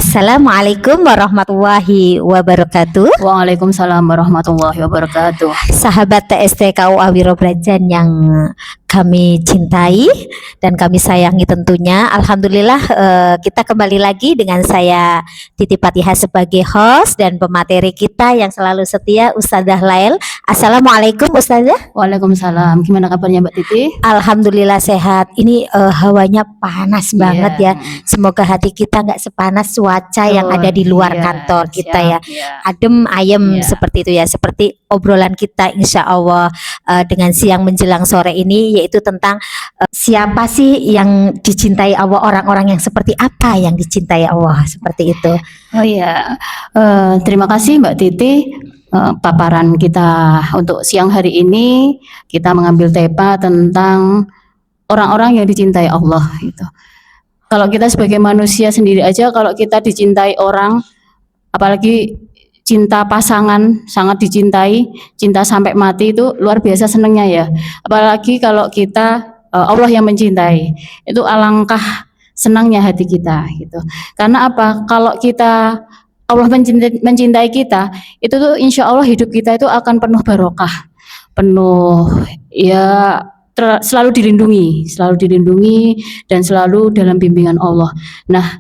Assalamualaikum warahmatullahi wabarakatuh. Waalaikumsalam warahmatullahi wabarakatuh. Sahabat TST KUA Wiro Brajan yang kami cintai dan kami sayangi tentunya. Alhamdulillah kita kembali lagi dengan saya Titi Fatihah sebagai host dan pemateri kita yang selalu setia, Ustadzah Lael. Assalamualaikum Ustadzah. Waalaikumsalam. Gimana kabarnya Mbak Titi? Alhamdulillah sehat. Ini hawanya panas banget ya. Semoga hati kita nggak sepanas cuaca yang ada di luar kantor kita ya. Adem ayem seperti itu ya. Seperti obrolan kita insya Allah dengan siang menjelang sore ini, yaitu tentang siapa sih yang dicintai Allah, orang-orang yang seperti apa yang dicintai Allah, seperti itu. Oh iya, terima kasih Mbak Titi. Paparan kita untuk siang hari ini, kita mengambil tema tentang orang-orang yang dicintai Allah gitu. Kalau kita sebagai manusia sendiri aja, kalau kita dicintai orang, apalagi cinta pasangan, sangat dicintai, cinta sampai mati, itu luar biasa senangnya ya. Apalagi kalau kita Allah yang mencintai, itu alangkah senangnya hati kita gitu. Karena apa? Kalau kita Allah mencintai kita, itu tuh insya Allah hidup kita itu akan penuh barokah, penuh ya, selalu dilindungi dan selalu dalam bimbingan Allah. Nah,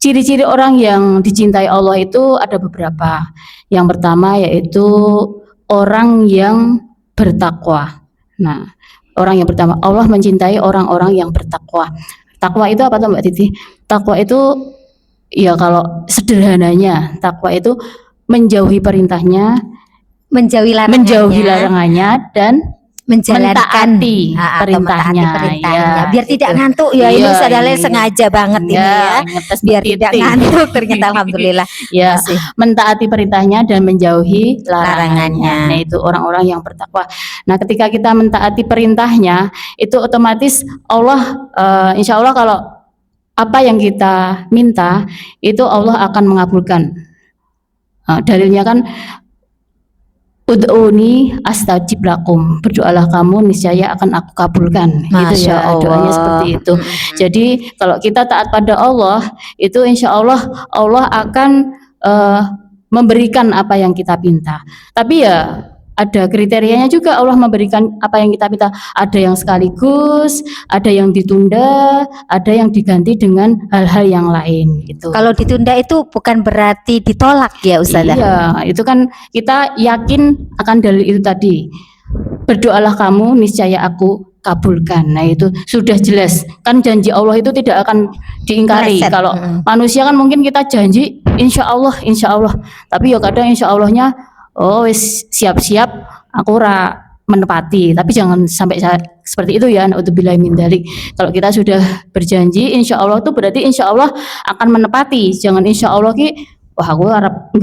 ciri-ciri orang yang dicintai Allah itu ada beberapa. Yang pertama yaitu orang yang bertakwa. Nah, orang yang pertama, Allah mencintai orang-orang yang bertakwa. Takwa itu apa tuh Mbak Titi? Takwa itu ya kalau sederhananya, takwa itu menjauhi perintahnya, menjauhi larangannya dan menjalankan perintahnya ya, biar tidak ngantuk ya. Ini Ustadzah sengaja banget ini ya, biar tidak ngantuk ternyata. Alhamdulillah ya, mentaati perintahnya dan menjauhi larangannya. Nah, itu orang-orang yang bertakwa. Nah, ketika kita mentaati perintahnya, itu otomatis Allah insya Allah kalau apa yang kita minta itu Allah akan mengabulkan. Dalilnya kan ud'uni astajib lakum, berdoalah kamu niscaya akan aku kabulkan. Gitu ya, doanya seperti itu. Jadi kalau kita taat pada Allah, itu insya Allah Allah akan memberikan apa yang kita minta. Tapi ya ada kriterianya juga, Allah memberikan apa yang kita minta. Ada yang sekaligus, ada yang ditunda, ada yang diganti dengan hal-hal yang lain gitu. Kalau ditunda itu bukan berarti ditolak ya Ustadzah? Iya, itu kan kita yakin akan dalil itu tadi. Berdoalah kamu niscaya aku kabulkan. Nah, itu sudah jelas. Kan janji Allah itu tidak akan diingkari. Kalau manusia kan mungkin kita janji insya Allah. Tapi ya kadang insya Allahnya siap-siap aku menepati, tapi jangan sampai seperti itu ya. Naudzubillahi min dzalik. Kalau kita sudah berjanji insya Allah itu berarti insya Allah akan menepati. Jangan insya Allah wah aku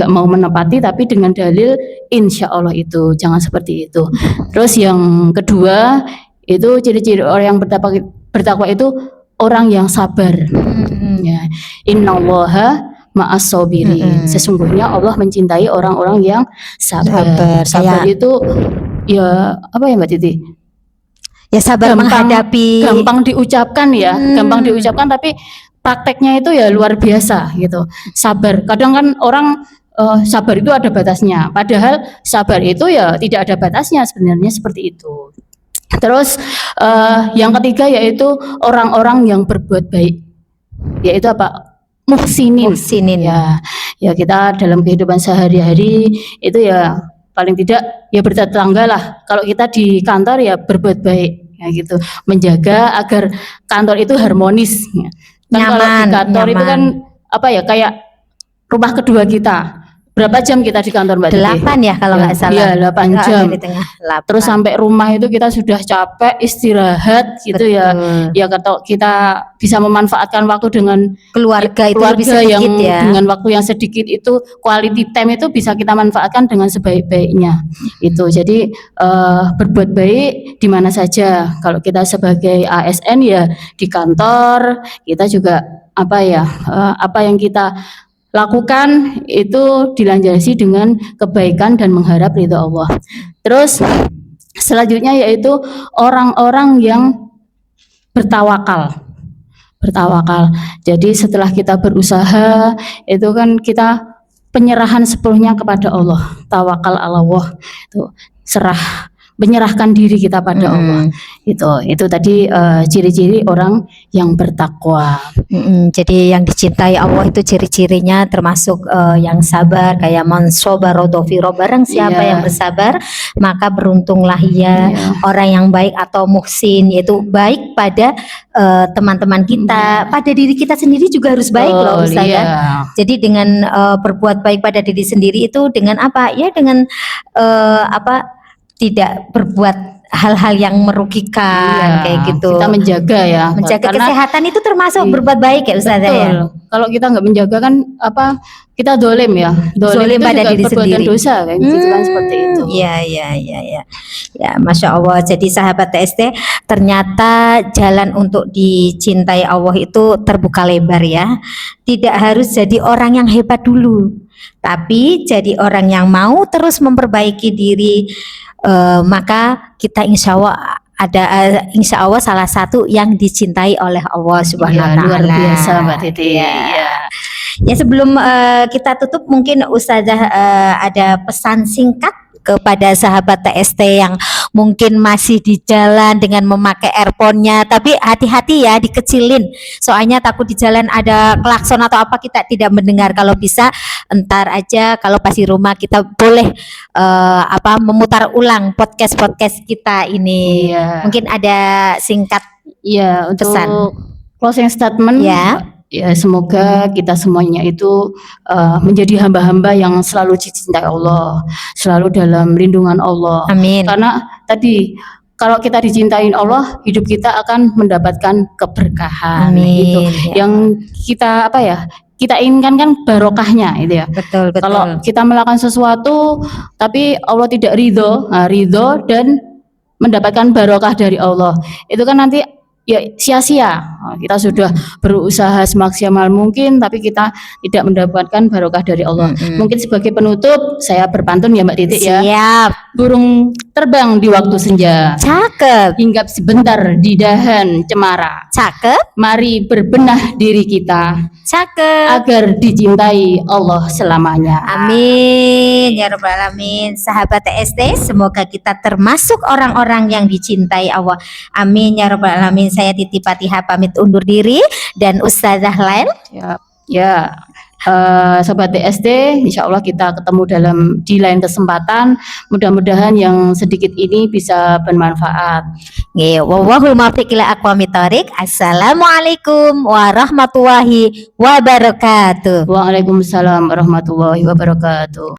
nggak mau menepati tapi dengan dalil insya Allah itu. Jangan seperti itu. Terus yang kedua itu ciri-ciri orang yang bertakwa itu orang yang sabar. Ya. Innallaha ma'as-sabirin. Sesungguhnya Allah mencintai orang-orang yang sabar. Sabar itu ya apa ya Mbak Titi? Ya sabar menghadapi. Gampang diucapkan ya, gampang diucapkan tapi prakteknya itu ya luar biasa gitu. Sabar. Kadang kan orang sabar itu ada batasnya. Padahal sabar itu ya tidak ada batasnya sebenarnya, seperti itu. Terus yang ketiga yaitu orang-orang yang berbuat baik. Yaitu apa? Muhsinin ya kita dalam kehidupan sehari-hari itu ya paling tidak ya bertetangga lah. Kalau kita di kantor ya berbuat baik ya gitu, menjaga agar kantor itu harmonis ya. Kan kalau di kantor itu kan apa ya, kayak rumah kedua kita. Berapa jam kita di kantor Mbak Titi? 8 ya kalau nggak salah. Iya 8 jam. Terus sampai rumah itu kita sudah capek, istirahat gitu. Betul. Ya kalau kita bisa memanfaatkan waktu dengan keluarga itu lebih sedikit ya. Dengan waktu yang sedikit itu quality time itu bisa kita manfaatkan dengan sebaik-baiknya. Itu jadi berbuat baik di mana saja. Kalau kita sebagai ASN ya di kantor, kita juga apa yang kita lakukan itu dilandasi dengan kebaikan dan mengharap ridha Allah. Terus selanjutnya yaitu orang-orang yang bertawakal. bertawakal. Jadi setelah kita berusaha itu kan kita penyerahan sepenuhnya kepada Allah, tawakal ala Allah, itu serah, menyerahkan diri kita pada Allah. Itu tadi ciri-ciri orang yang bertakwa. Jadi yang dicintai Allah itu ciri-cirinya termasuk yang sabar, kayak man sabara dhafira, barang siapa Iya. yang bersabar maka beruntunglah ia. Iya. Orang yang baik atau muhsin, yaitu baik pada teman-teman kita, pada diri kita sendiri juga harus baik loh Betul, Ustazah. iya. Jadi dengan berbuat baik pada diri sendiri itu dengan apa? Ya dengan tidak berbuat hal-hal yang merugikan, Iya, kayak gitu. kita menjaga ya, Menjaga karena kesehatan itu termasuk Iya, berbuat baik ya Ustazah betul. ya. Kalau kita nggak menjaga kan kita dolim ya, Dolim itu pada juga diri perbuatan sendiri. dosa kan, gitu kan, seperti itu. Iya. Ya, Masya Allah. Jadi sahabat TST, ternyata jalan untuk dicintai Allah itu terbuka lebar ya. Tidak harus jadi orang yang hebat dulu, tapi jadi orang yang mau terus memperbaiki diri. Maka kita insya Allah salah satu yang dicintai oleh Allah Subhanahu wa Iya, luar Ta'ala. biasa Mbak Titi. Iya. Iya. Ya, sebelum kita tutup, mungkin Ustazah ada pesan singkat kepada sahabat TST yang mungkin masih di jalan dengan memakai earphone-nya, tapi hati-hati ya, dikecilin, soalnya takut di jalan ada klakson atau apa kita tidak mendengar. Kalau bisa entar aja, kalau pas di rumah kita boleh memutar ulang podcast kita ini. Iya. Mungkin ada singkat Iya, untuk pesan. closing statement ya, semoga kita semuanya itu menjadi hamba-hamba yang selalu dicintai Allah, selalu dalam lindungan Allah. Amin. Karena tadi kalau kita dicintain Allah, hidup kita akan mendapatkan keberkahan. Amin. Itu Ya. yang kita kita inginkan kan barokahnya itu ya. Betul. Kalau kita melakukan sesuatu tapi Allah tidak ridho dan mendapatkan barokah dari Allah, itu kan nanti ya sia-sia. Kita sudah berusaha semaksimal mungkin tapi kita tidak mendapatkan barokah dari Allah. Mungkin sebagai penutup saya berpantun ya Mbak Titik ya. Siap. Burung terbang di waktu senja, Cakep. hinggap sebentar di dahan cemara. Cakep. Mari berbenah diri kita Cakep. agar dicintai Allah selamanya. Amin ya rabbal alamin. Sahabat TST, semoga kita termasuk orang-orang yang dicintai Allah. Amin ya rabbal alamin. Saya Titi Fatihah pamit undur diri, dan Ustazah Lail. Ya, Sobat TST, insya Allah kita ketemu di lain kesempatan. Mudah-mudahan yang sedikit ini bisa bermanfaat. Wallahul muwaffiq ila aqwamit thoriq. Assalamualaikum warahmatullahi wabarakatuh. Waalaikumsalam warahmatullahi wabarakatuh.